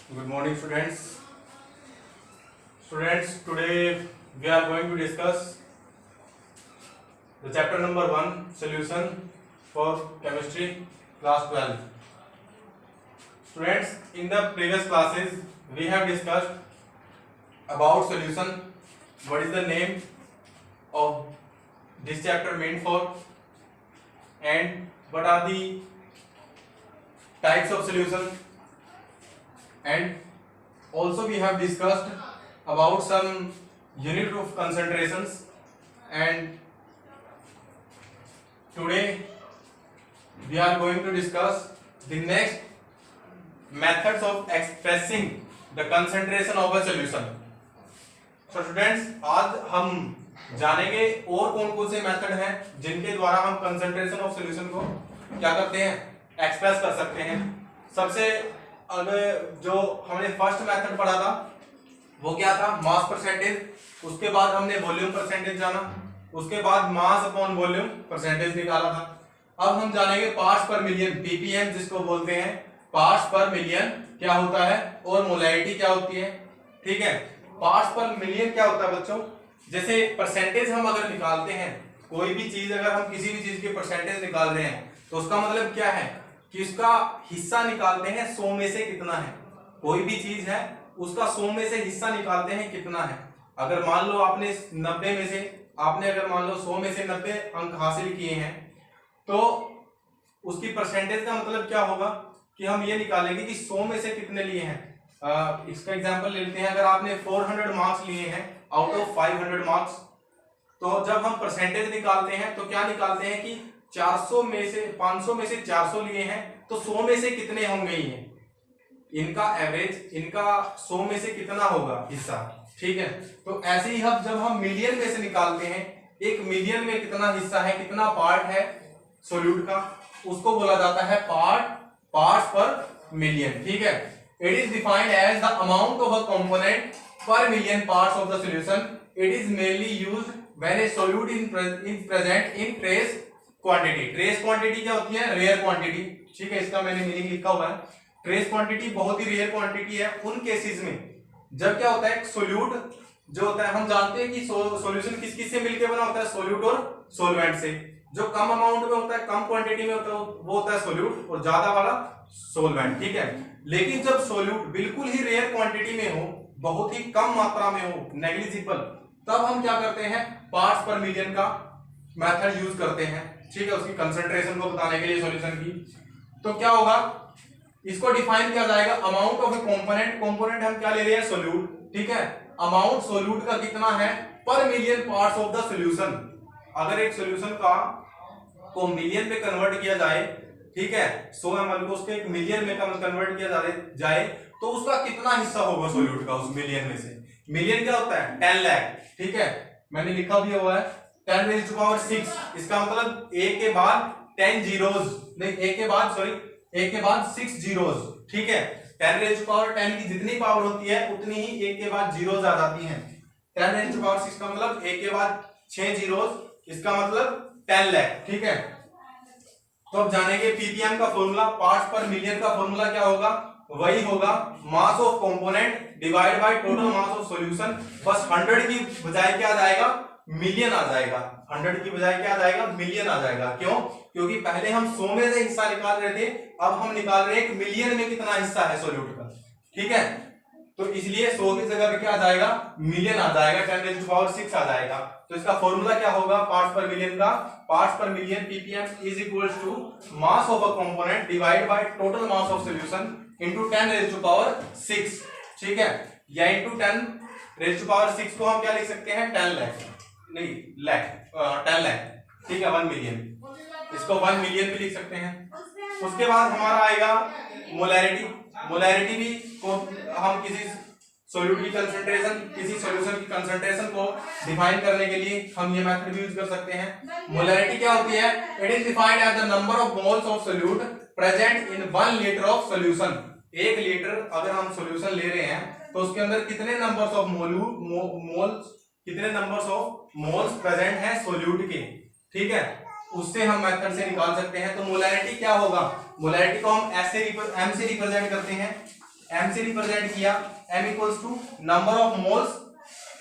Good morning, students. Today we are going to discuss the chapter number 1 solution for chemistry class 12. Students, in the previous classes we have discussed about solution, what is the name of this chapter meant for, and what are the types of solution, and also we have discussed about some unit of concentrations. And today we are going to discuss the next methods of expressing the concentration of a solution. So students, आज हम जानेंगे और कौन कौन से method हैं जिनके द्वारा हम कंसंट्रेशन ऑफ सॉल्यूशन को क्या करते हैं, एक्सप्रेस कर सकते हैं. सबसे अगर जो हमने फर्स्ट मेथड पढ़ा था वो क्या था, मास परसेंटेज. उसके बाद हमने वॉल्यूम परसेंटेज जाना, उसके बाद मास अपॉन वॉल्यूम परसेंटेज निकाला था. अब हम जानेंगे पार्ट्स पर मिलियन, पीपीएम जिसको बोलते हैं, पार्ट्स पर मिलियन क्या होता है और मोलैरिटी क्या होती है. ठीक है, पार्ट्स पर मिलियन क्या होता है बच्चों, जैसे परसेंटेज हम अगर निकालते हैं, कोई भी चीज अगर हम किसी भी चीज की परसेंटेज निकाल रहे हैं तो उसका मतलब क्या है कि उसका हिस्सा निकालते हैं 100 में से कितना है. कोई भी चीज है उसका 100 में से हिस्सा निकालते हैं कितना है. अगर मान लो आपने 90 में से अगर मान लो 100 में से 90 अंक हासिल किए हैं तो उसकी परसेंटेज का मतलब क्या होगा कि हम ये निकालेंगे कि 100 में से कितने लिए हैं. इसका एग्जांपल लेते हैं, अगर आपने 400 मार्क्स लिए हैं आउट ऑफ 500 मार्क्स, तो जब हम परसेंटेज निकालते हैं तो क्या निकालते हैं कि 400 में से 500 में से 400 लिए हैं तो 100 में से कितने होंगे, ये इनका एवरेज, इनका 100 में से कितना होगा हिस्सा. ठीक है, तो ऐसे ही जब हम मिलियन में से निकालते हैं, एक मिलियन में कितना हिस्सा है, कितना पार्ट है सोल्यूट का, उसको बोला जाता है पार्ट्स पर मिलियन. ठीक है, it is defined as the amount of a component per million parts of the solution. It is mainly used when a solute is present in trace quantity. Trace quantity क्या होती है, rare quantity. ठीक है, इसका मैंने meaning लिखा हुआ है. ट्रेस क्वांटिटी बहुत ही रेयर क्वांटिटी है उन केसेस में जब क्या होता है, सोल्यूट जो होता है, हम जानते हैं कि सॉल्यूशन किस किस से मिलकर बना होता है, सोल्यूट और सोलवेंट से. जो कम अमाउंट में होता है, कम क्वांटिटी में होता है, वो होता है सोल्यूट, और ज्यादा वाला सोलवेंट. ठीक है, लेकिन जब सोल्यूट बिल्कुल ही रेयर क्वांटिटी में हो, बहुत ही कम मात्रा में हो, नेग्लिजिबल, तब हम क्या करते हैं, पार्ट्स पर मिलियन का मेथड यूज करते हैं. ठीक है, उसकी कंसंट्रेशन को बताने के लिए सॉल्यूशन की. तो क्या होगा, इसको डिफाइन किया जाएगा amount of A component. Component हम क्या ले रहे हैं, सोल्यूट. ठीक है, अमाउंट सोल्यूट का कितना है पर million parts of the solution. अगर एक सॉल्यूशन का को मिलियन में कन्वर्ट किया जाए, ठीक है, 100 ml को उसके एक मिलियन में कन्वर्ट किया जाए तो उसका कितना हिस्सा होगा सोल्यूट का उस मिलियन में से. मिलियन क्या होता है, 10 लाख. ठीक है, मैंने लिखा भी हुआ है 10⁻⁶. इसका मतलब a के बाद 10 जीरोस, नहीं a के बाद 6 जीरोस. ठीक है, 10⁻10 की जितनी पावर होती है उतनी ही a के बाद जीरोस आ जाती हैं. 10⁻6 का मतलब a के बाद 6 जीरोस, इसका मतलब 10 लाख. ठीक है, तो अब जानेंगे पीपीएम का फॉर्मूला, पार्ट्स पर मिलियन का फॉर्मूला क्या होगा, वही होगा mass of component divide by total mass of solution. बस 100 की बजाय क्या आ जाएगा, मिलियन आ जाएगा. 100 की बजाय क्या आ जाएगा, मिलियन आ जाएगा. क्यों, क्योंकि पहले हम 100 में से हिस्सा निकाल रहे थे, अब हम निकाल रहे हैं एक मिलियन में कितना हिस्सा है सोल्यूट का. ठीक है, तो इसलिए 100 की जगह पे क्या आ जाएगा, मिलियन आ जाएगा, 10⁻6 आ जाएगा. तो इसका फॉर्मूला क्या होगा पार्ट्स पर मिलियन का, parts per million PPM is equals to mass of a component divide by total mass of solution into 10⁻6. ठीक है, या इनटू 10⁻6 को हम क्या लिख सकते हैं, 10 लाख, नहीं लाख, 10 लाख. ठीक है, 1 मिलियन, इसको 1 मिलियन भी लिख सकते हैं. उसके बाद हमारा आएगा मोलैरिटी. मोलैरिटी भी को हम किसी सोल्यूट की कंसंट्रेशन, किसी सॉल्यूशन की कंसंट्रेशन को डिफाइन करने के लिए हम ये मेथड भी यूज कर सकते हैं. मोलैरिटी क्या होती है, it is defined as the number of moles of solute present in 1 litre of solution. 1 litre अगर हम सॉल्यूशन ले रहे हैं तो उसके अंदर कितने नंबर्स ऑफ मोल्स, कितने नंबर्स ऑफ मोल्स प्रेजेंट हैं सोल्यूट के. ठीक है, उससे हम मेथड से निकाल सकते हैं. तो मोलैरिटी क्या होगा, मोलैरिटी को हम एम से रिप्रेजेंट करते हैं. m से रिप्रेजेंट किया, m equals to number of moles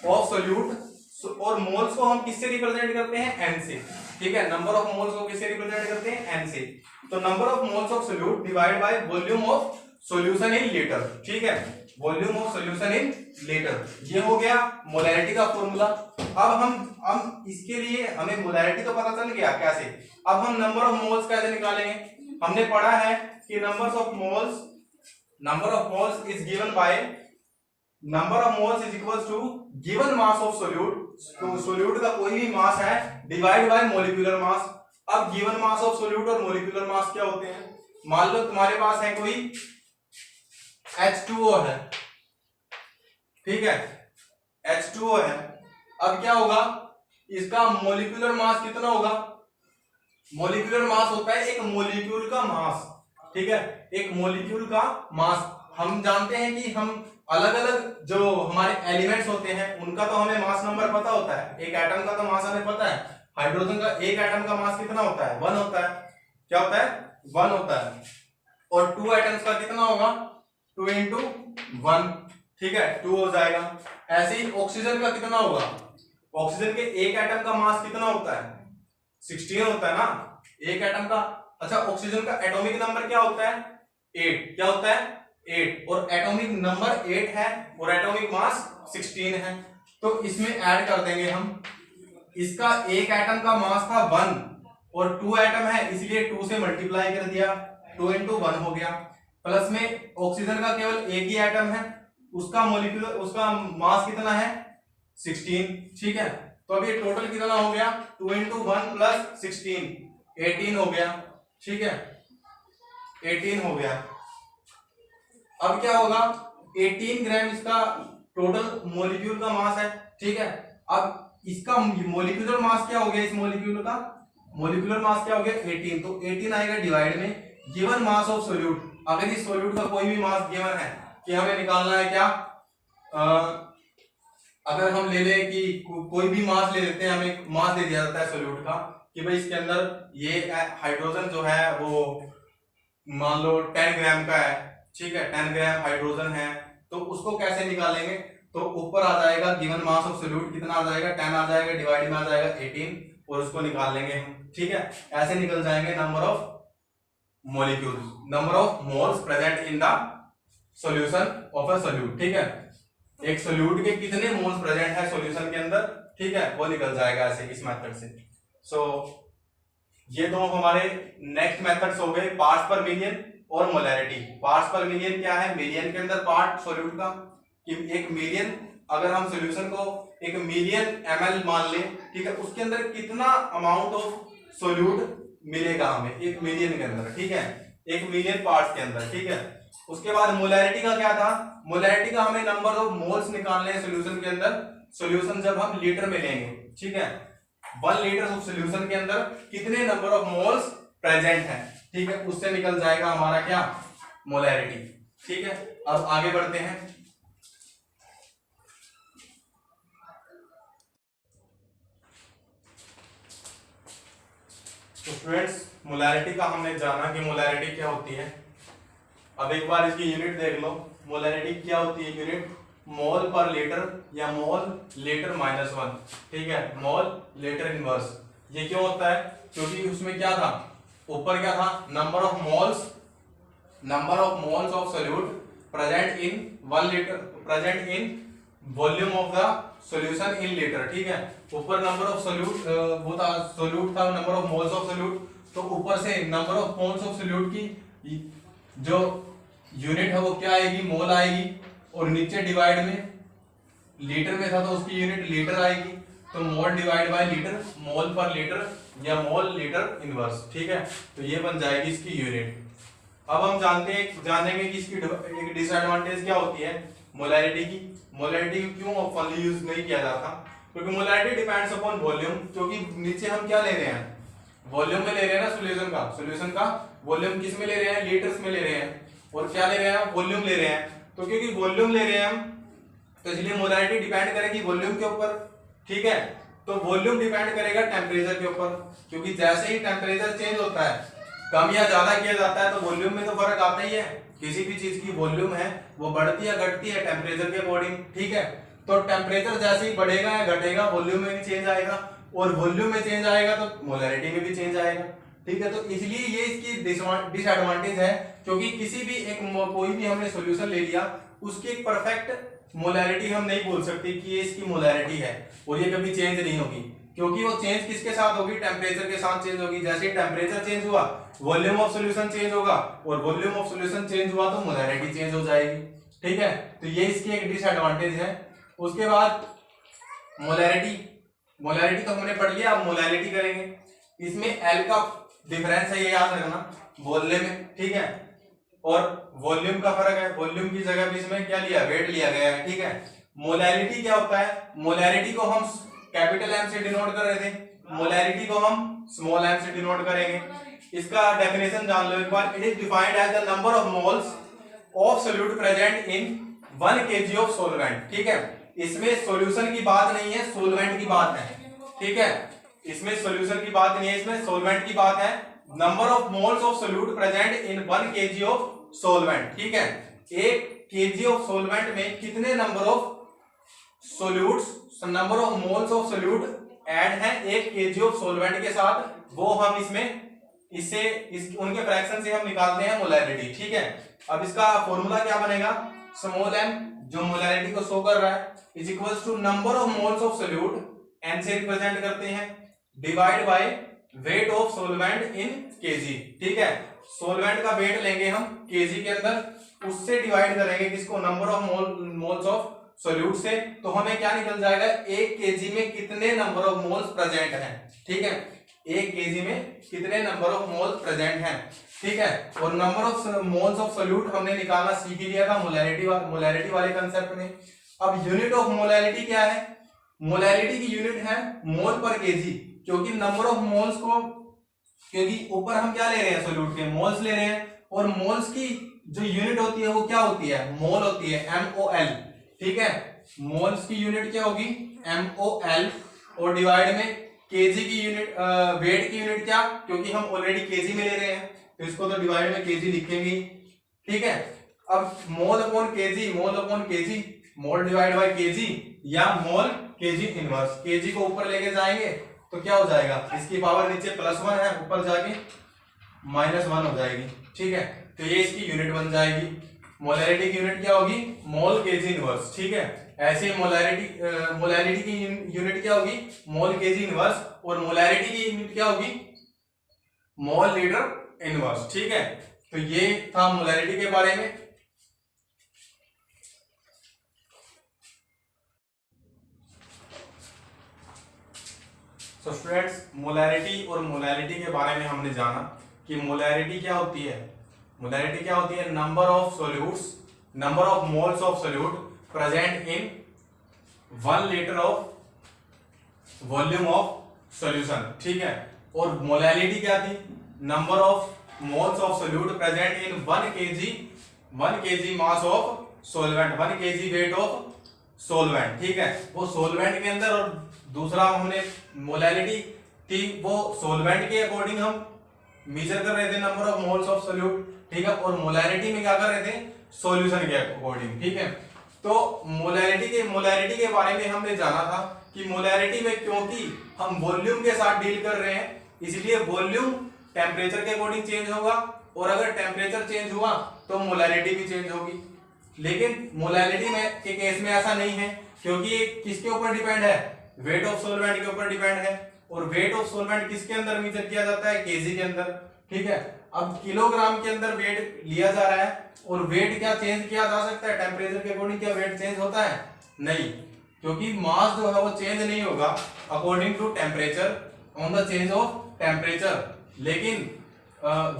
of solute, और मोल्स को हम किससे रिप्रेजेंट करते हैं, n से, ठीक है। नंबर ऑफ मोल्स को किससे रिप्रेजेंट करते हैं, n से। तो number of moles of solute divide by volume of solution in litre, ठीक है, volume of solution in litre, ये हो गया मोलैरिटी का फॉर्मूला। अब हम इसके लिए हमें मोलैरिटी तो पता चल गया कैसे, अब हम नंबर ऑफ मोल्स कैसे निकालेंगे। हमने पढ़ा है कि number of moles is given by number of moles is equal to given mass of solute, तो सोल्यूट का कोई भी मास है डिवाइड बाय मॉलिक्यूलर मास। अब गिवन मास ऑफ सोल्यूट और मॉलिक्यूलर मास क्या होते हैं, मान लो तुम्हारे पास है कोई H2O है, ठीक है, H2O है। अब क्या होगा, इसका मॉलिक्यूलर मास कितना होगा, मॉलिक्यूलर मास होता है एक मॉलिक्यूल का मास, ठीक है, एक मॉलिक्यूल का मास। हम जानते हैं कि हम अलग अलग जो हमारे एलिमेंट्स होते हैं उनका तो हमें मास नंबर पता होता है, एक एटम का तो मास हमें पता है, हाइड्रोजन का एक एटम का मास कितना होता है, 1 होता है, क्या होता है, 1 होता है। और 2 एटम्स का कितना होगा, 2 into 1, ठीक है, 2 हो जाएगा। ऐसे ही ऑक्सीजन का कितना होगा, ऑक्सीजन के एक एटम का मास कितना होता है, 16 होता है ना, एक एटम का। अच्छा, ऑक्सीजन का एटॉमिक नंबर क्या होता है, 8, क्या होता है, 8, और एटॉमिक नंबर 8 है और एटॉमिक मास 16 है। तो इसमें ऐड कर देंगे हम, इसका एक एटम का मास था 1 और 2 एटम है इसलिए 2 से मल्टीप्लाई कर दिया, 2 into 1 हो गया। प्लस में ऑक्सीजन का केवल एक ही एटम है, उसका मॉलिक्यूलर उसका मास कितना है, 16, ठीक है। तो अब ये टोटल कितना हो गया, 2 into 1 प्लस 16, 18 हो गया, ठीक है, 18 हो गया। अब क्या होगा, 18 ग्राम इसका टोटल मॉलिक्यूल का मास है, ठीक है। अब इसका मॉलिक्यूलर मास क्या हो गया, इस मॉलिक्यूल का मॉलिक्यूलर मास क्या हो गया, 18, तो 18 आएगा डिवाइड में गिवन मास ऑफ सोल्यूट। अगर इस सोल्यूट का कोई भी मास गिवन है कि हमें निकालना है क्या, अगर हम ले लें कि कोई भी मास ले लेते हैं, हमें मास दे दिया जाता है सोल्यूट का कि भाई इसके अंदर ये हाइड्रोजन जो है वो मान लो 10 ग्राम का है, ठीक है, 10 ग्राम हाइड्रोजन है। तो उसको कैसे निकालेंगे, तो ऊपर आ जाएगा गिवन मास ऑफ सोल्यूट कितना आ जाएगा, 10 आ जाएगा, डिवाइड में आ जाएगा 18 और उसको निकाल लेंगे हम, ठीक है। ऐसे निकल जाएंगे number of molecules, number of moles present in the solution of a solute, ठीक है, एक सोल्यूट के कितने मोल्स प्रेजेंट है सॉल्यूशन के अंदर, ठीक है, वो निकल जाएगा ऐसे इस मेथड से। सो ये दो हमारे नेक्स्ट मेथड्स हो गए, पार्ट्स पर मिलियन और मोलैरिटी। पार्ट्स पर मिलियन क्या है, मिलियन के अंदर पार्ट सोल्यूट का, कि एक मिलियन, अगर हम सोल्यूशन को 1 मिलियन ml मान ले, ठीक है, उसके अंदर कितना अमाउंट ऑफ सोल्यूट मिलेगा हमें 1 मिलियन के अंदर, ठीक है, 1 मिलियन पार्ट्स के अंदर, ठीक है। उसके बाद मोलैरिटी का क्या था, मोलैरिटी का हमें नंबर ऑफ मोल्स निकालने हैं सोल्यूशन के अंदर। सोल्यूशन जब हम लीटर में लेंगे, ठीक है, 1 लीटर ऑफ सोल्यूशन के अंदर कितने नंबर ऑफ मोल्स प्रेजेंट है, ठीक है, उससे निकल जाएगा हमारा क्या, मोलैरिटी, ठीक है। अब आगे बढ़ते हैं। तो स्टूडेंट्स, मोलैरिटी का हमने जाना कि मोलैरिटी क्या होती है। अब एक बार इसकी यूनिट देख लो, मोलैरिटी क्या होती है यूनिट, मोल पर लीटर या मोल लीटर -1, ठीक है, मोल लीटर इनवर्स। ये क्यों होता है, क्योंकि उसमें क्या था, ऊपर क्या था, number of moles of solute present in 1 litre, present in volume of the solution in litre, ठीक है। ऊपर नंबर ऑफ सोल्यूट वो था, सोल्यूट था, number of moles of solute, तो ऊपर से number of moles of solute की जो यूनिट है वो क्या आएगी, मोल आएगी, और नीचे डिवाइड में लीटर में था तो उसकी यूनिट लीटर आएगी, तो मोल डिवाइड बाय लीटर, मोल पर लीटर या मोल लीटर इनवर्स, ठीक है। तो ये बन जाएगी इसकी यूनिट। अब हम जानेंगे कि इसकी एक डिसएडवांटेज क्या होती है मोलैरिटी की। मोलैरिटी क्यों फुल्ली यूज नहीं किया जाता, क्योंकि मोलैरिटी डिपेंड्स अपॉन वॉल्यूम, क्योंकि नीचे हम क्या ले रहे हैं, वॉल्यूम में ले रहे हैं ना सोल्यूशन का वॉल्यूम किस में ले रहे हैं, लीटर्स में ले रहे हैं, और क्या ले रहे हैं, वॉल्यूम ले रहे हैं। तो क्योंकि वॉल्यूम ले रहे हैं हम, तो इसलिए मोलैरिटी डिपेंड करेगी वॉल्यूम के ऊपर, ठीक है। तो वॉल्यूम डिपेंड करेगा टेम्परेचर के ऊपर, क्योंकि जैसे ही टेम्परेचर चेंज होता है कम या ज्यादा किया जाता है तो वॉल्यूम में तो फर्क आता ही है। किसी भी चीज की वॉल्यूम है वो बढ़ती या घटती है टेम्परेचर के अकॉर्डिंग, ठीक है। तो टेम्परेचर जैसे ही बढ़ेगा या घटेगा वॉल्यूम में भी चेंज आएगा, और वॉल्यूम में चेंज आएगा तो मोलैरिटी में भी चेंज आएगा, ठीक है। तो इसलिए ये इसकी डिसएडवांटेज है, क्योंकि किसी भी एक कोई भी हमने सॉल्यूशन ले लिया उसकी एक परफेक्ट मोलैरिटी हम नहीं बोल सकते कि ये इसकी मोलैरिटी है और ये कभी चेंज नहीं होगी, क्योंकि वो चेंज किसके साथ होगी, टेम्परेचर के साथ चेंज होगी। जैसे टेम्परेचर चेंज हुआ वॉल्यूम ऑफ सॉल्यूशन चेंज होगा, और वॉल्यूम ऑफ सॉल्यूशन चेंज हुआ तो मोलैरिटी चेंज हो जाएगी, ठीक है। तो ये इसकी एक डिसएडवांटेज है। उसके बाद मोलैरिटी तो हमने पढ़ लिया, अब मोलैरिटी करेंगे। इसमें एल का डिफरेंस है, ये याद रखना, बोलने में, ठीक है, और वॉल्यूम का फर्क है। वॉल्यूम की जगह भी इसमें क्या लिया, वेट लिया गया है, ठीक है। मोलैरिटी क्या होता है, मोलैरिटी को हम कैपिटल एम से डिनोट कर रहे थे, मोलैरिटी को हम स्मॉल एम से डिनोट करेंगे। इसका डेफिनेशन जान लो एक बार। It is defined as the number of moles of solute present in 1 kg of solvent, ठीक है। इसमें सॉल्यूशन की बात नहीं है, सॉल्वेंट की बात है, ठीक है। इसमें सॉल्यूशन की बात नहीं है, इसमें सॉल्वेंट की बात है। Number of moles of solute present in 1 kg of solvent, ठीक है। 1 kg ऑफ सॉल्वेंट में कितने number of solutes, number of moles of solute add है 1 kg ऑफ सॉल्वेंट के साथ, वो हम इसमें उनके फ्रैक्शन से हम निकालते हैं मोलैरिटी, ठीक है। अब इसका फॉर्मूला क्या बनेगा, स्मॉल m जो मोलैरिटी को शो कर रहा है is equals to number of moles of solute, n से रिप्रेजेंट करते हैं, divide by weight of solvent in kg, ठीक है। सॉल्वेंट का वेट लेंगे हम kg के अंदर, उससे डिवाइड करेंगे किसको, number of moles of solute से, तो हमें क्या निकल जाएगा, 1 kg में कितने नंबर ऑफ मोल्स प्रेजेंट हैं, ठीक है। 1 kg में कितने नंबर ऑफ मोल्स प्रेजेंट हैं, ठीक है। और number of moles of solute हमने निकालना सीख लिया था मोलैरिटी वाले कंसेप्ट में। अब यूनिट ऑफ मोलैरिटी क्या है, मोलैरिटी की यूनिट है मोल पर केजी, क्योंकि नंबर ऑफ मोल्स को, क्योंकि ऊपर हम क्या ले रहे हैं, सॉल्यूट के मोल्स ले रहे हैं, और मोल्स की जो यूनिट होती है वो क्या होती है, मोल होती है, MOL, ठीक है। मोल्स की यूनिट क्या होगी, MOL, और डिवाइड में केजी की यूनिट, वेट की यूनिट क्या, क्योंकि हम ऑलरेडी केजी में ले रहे हैं तो इसको तो डिवाइड में केजी लिखेंगे, ठीक है। अब mole upon KG, mole divide by KG, या मोल केजी इनवर्स, केजी को ऊपर लेके जाएंगे तो क्या हो जाएगा, इसकी पावर नीचे +1 है, ऊपर जाके -1 हो जाएगी, ठीक है। तो ये इसकी यूनिट बन जाएगी। मोलैरिटी की यूनिट क्या होगी, मोल केजी इनवर्स, ठीक है। ऐसे मोलैरिटी की यूनिट क्या होगी, मोल केजी इनवर्स, और मोलैरिटी की यूनिट क्या होगी, मोल लीटर इनवर्स, ठीक है। तो ये था मोलैरिटी के बारे में। तो स्टूडेंट्स, मोलैरिटी और मोलैलिटी के बारे में हमने जाना कि मोलैरिटी क्या होती है। मोलैरिटी क्या होती है, number of solutes, number of moles of solute present in 1 litre of volume of solution, ठीक है। और मोलैलिटी क्या थी, number of moles of solute present in 1 kg mass of solvent, 1 kg wait of solvent, ठीक है। वो solvent के अंदर, और दूसरा हमने मोलैलिटी थी वो सॉल्वेंट के अकॉर्डिंग हम मेजर कर रहे थे number of moles of solute, ठीक है। और मोलैरिटी में क्या कर रहे थे, सॉल्यूशन के अकॉर्डिंग, ठीक है। तो मोलैरिटी के बारे में हमने जाना था कि मोलैरिटी में क्योंकि हम वॉल्यूम के साथ डील कर रहे हैं, इसलिए वॉल्यूम टेम्परेचर के अकॉर्डिंग चेंज होगा, और अगर टेम्परेचर चेंज हुआ तो मोलैरिटी भी चेंज होगी। लेकिन मोलैलिटी में के केस में ऐसा नहीं है, क्योंकि ये किसके ऊपर डिपेंड है, वेट ऑफ सॉल्वेंट के ऊपर डिपेंड है, और वेट ऑफ सॉल्वेंट किसके अंदर मेजर किया जाता है, केजी के अंदर, ठीक है। अब किलोग्राम के अंदर वेट लिया जा रहा है, और वेट क्या चेंज किया जा सकता है टेम्परेचर के अकॉर्डिंग, क्या वेट चेंज होता है, नहीं, क्योंकि मास जो है वो चेंज नहीं होगा according to temperature, on the change of temperature. लेकिन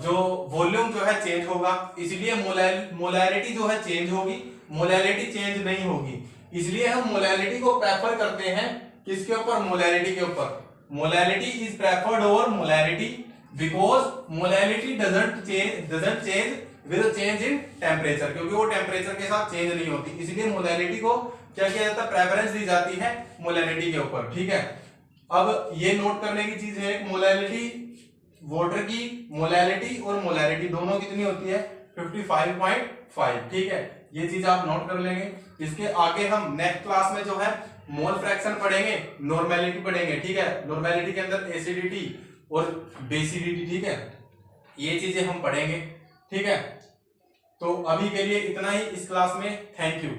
जो वॉल्यूम जो है चेंज होगा, इसलिए मोलैरिटी जो है चेंज होगी, मोलैलिटी चेंज नहीं होगी। इसलिए हम मोलैलिटी को प्रेफर करते हैं किसके ऊपर, मोलैरिटी के ऊपर। Molality is preferred over molarity because molality doesn't change with change in temperature, क्योंकि वो टेम्परेचर के साथ चेंज नहीं होती, इसलिए मोलैलिटी को क्या किया जाता है, प्रेफरेंस दी जाती है मोलैलिटी के ऊपर, ठीक है। अब ये नोट करने की चीज है, मोलैलिटी वाटर की मोलैलिटी और मोलैरिटी दोनों कितनी होती है 55.5, ठीक है, ये चीज आप नोट कर लेंगे। इसके आगे हम नेक्स्ट क्लास में जो है मोल फ्रैक्शन पढ़ेंगे, नॉर्मेलिटी पढ़ेंगे, ठीक है, नॉर्मेलिटी के अंदर एसिडिटी और बेसिडिटी, ठीक है, ये चीजें हम पढ़ेंगे, ठीक है। तो अभी के लिए इतना ही इस क्लास में, थैंक यू।